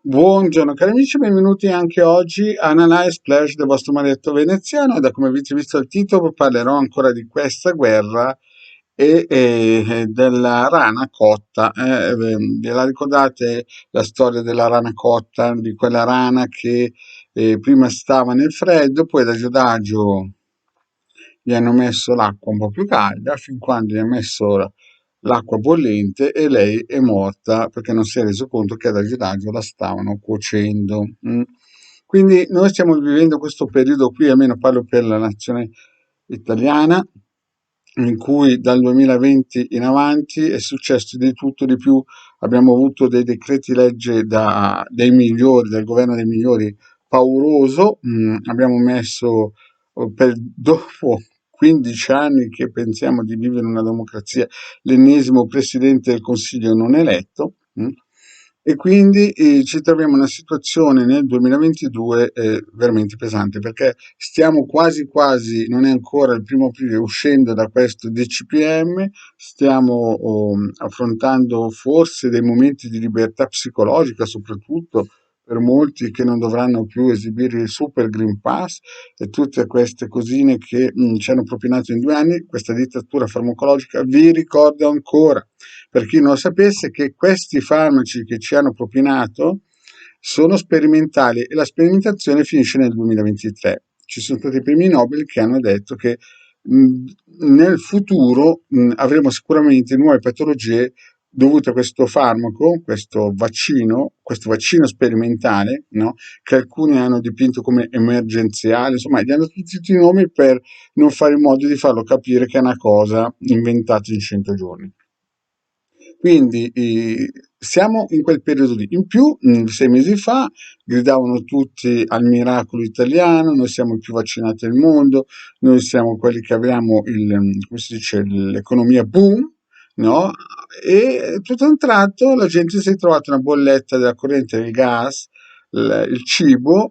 Buongiorno cari amici, benvenuti anche oggi a Analyze Splash del vostro marietto veneziano. E da come avete visto il titolo parlerò ancora di questa guerra e della rana cotta. Ve la ricordate la storia della rana cotta, di quella rana che prima stava nel freddo, poi adagio adagio gli hanno messo l'acqua un po' più calda, fin quando gli ha messo l'acqua bollente e lei è morta perché non si è reso conto che adagio adagio la stavano cuocendo. Quindi noi stiamo vivendo questo periodo qui, almeno parlo per la nazione italiana, in cui dal 2020 in avanti è successo di tutto di più. Abbiamo avuto dei decreti legge dei migliori, del governo dei migliori, pauroso. Abbiamo messo dopo 15 anni che pensiamo di vivere in una democrazia, l'ennesimo presidente del Consiglio non eletto. E quindi ci troviamo in una situazione nel 2022 veramente pesante, perché stiamo quasi quasi, non è ancora il primo aprile, uscendo da questo DCPM, stiamo affrontando forse dei momenti di libertà psicologica, soprattutto per molti che non dovranno più esibire il Super Green Pass e tutte queste cosine che ci hanno propinato in 2 anni. Questa dittatura farmacologica vi ricordo ancora, per chi non lo sapesse, che questi farmaci che ci hanno propinato sono sperimentali e la sperimentazione finisce nel 2023. Ci sono stati i premi Nobel che hanno detto che nel futuro avremo sicuramente nuove patologie dovute a questo farmaco, questo vaccino sperimentale, no? Che alcuni hanno dipinto come emergenziale, insomma, gli hanno tutti i nomi per non fare in modo di farlo capire che è una cosa inventata in 100 giorni. Quindi siamo in quel periodo lì. In più, 6 mesi fa, gridavano tutti al miracolo italiano, noi siamo i più vaccinati del mondo, noi siamo quelli che abbiamo come si dice, l'economia boom, no? E tutto a un tratto la gente si è trovata una bolletta della corrente del gas, il cibo,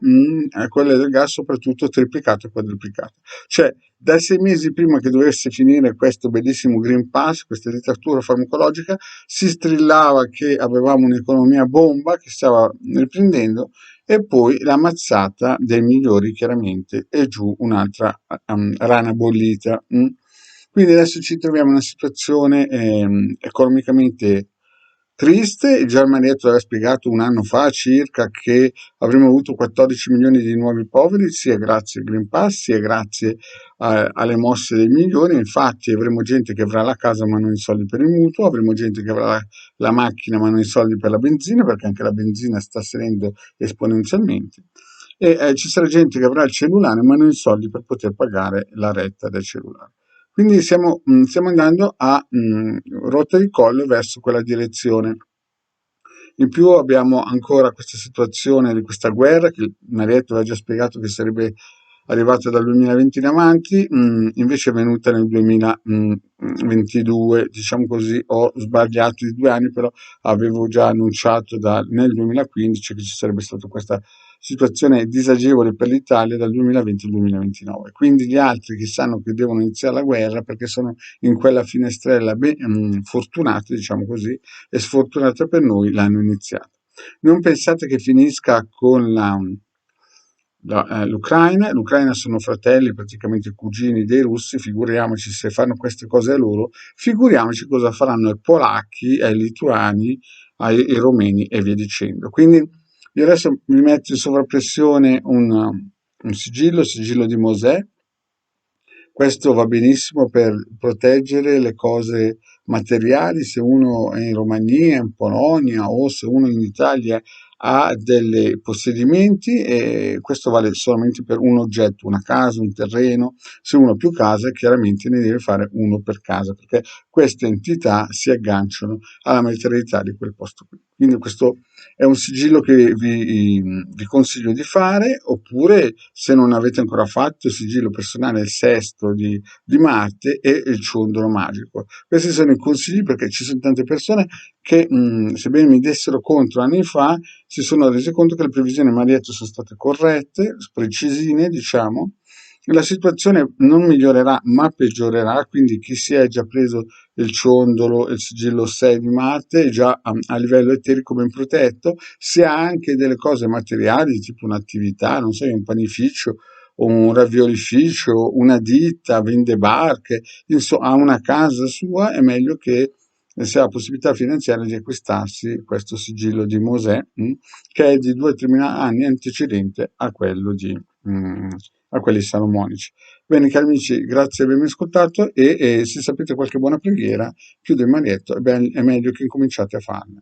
quella del gas soprattutto triplicato e quadruplicato. Cioè, dai 6 mesi prima che dovesse finire questo bellissimo Green Pass, questa dittatura farmacologica, si strillava che avevamo un'economia bomba che stava riprendendo e poi la mazzata dei migliori chiaramente e giù un'altra rana bollita. Quindi adesso ci troviamo in una situazione economicamente triste. Già il Marietto aveva spiegato 1 anno fa circa che avremmo avuto 14 milioni di nuovi poveri, sia grazie al Green Pass, sia grazie alle mosse dei migliori. Infatti avremo gente che avrà la casa ma non i soldi per il mutuo, avremo gente che avrà la macchina ma non i soldi per la benzina, perché anche la benzina sta salendo esponenzialmente. E ci sarà gente che avrà il cellulare ma non i soldi per poter pagare la retta del cellulare. Quindi stiamo andando a rotta di collo verso quella direzione. In più abbiamo ancora questa situazione di questa guerra che Marietto aveva già spiegato che sarebbe arrivata dal 2020 in avanti, invece è venuta nel 2022, diciamo così. Ho sbagliato di 2 anni, però avevo già annunciato nel 2015 che ci sarebbe stata questa situazione disagevole per l'Italia dal 2020 al 2029. Quindi gli altri che sanno che devono iniziare la guerra perché sono in quella finestrella fortunati, diciamo così, e sfortunata per noi l'hanno iniziata. Non pensate che finisca con l'Ucraina. L'Ucraina sono fratelli, praticamente cugini dei russi, figuriamoci se fanno queste cose a loro, figuriamoci cosa faranno ai polacchi, ai lituani, ai romeni e via dicendo. Quindi io adesso mi metto in sovrappressione un sigillo, il sigillo di Mosè. Questo va benissimo per proteggere le cose materiali se uno è in Romania, in Polonia o se uno in Italia ha dei possedimenti, e questo vale solamente per un oggetto, una casa, un terreno. Se uno ha più case, chiaramente ne deve fare uno per casa, perché queste entità si agganciano alla materialità di quel posto qui. Quindi questo è un sigillo che vi consiglio di fare, oppure se non avete ancora fatto il sigillo personale, il sesto di Marte e il ciondolo magico. Questi sono i consigli perché ci sono tante persone che, sebbene mi dessero contro anni fa, si sono resi conto che le previsioni Marietto sono state corrette, precisine, diciamo, la situazione non migliorerà ma peggiorerà, quindi chi si è già preso il ciondolo e il sigillo 6 di Marte è già a livello eterico ben protetto, se ha anche delle cose materiali, tipo un'attività, non so, un panificio o un raviolificio, una ditta, vende barche, insomma, ha una casa sua, è meglio che se ha la possibilità finanziaria di acquistarsi questo sigillo di Mosè, che è di 2-3 mila anni antecedente a quello mm, a quelli salomonici. Bene, cari amici, grazie di avermi ascoltato e se sapete qualche buona preghiera, chiudo il marietto, è meglio che incominciate a farla.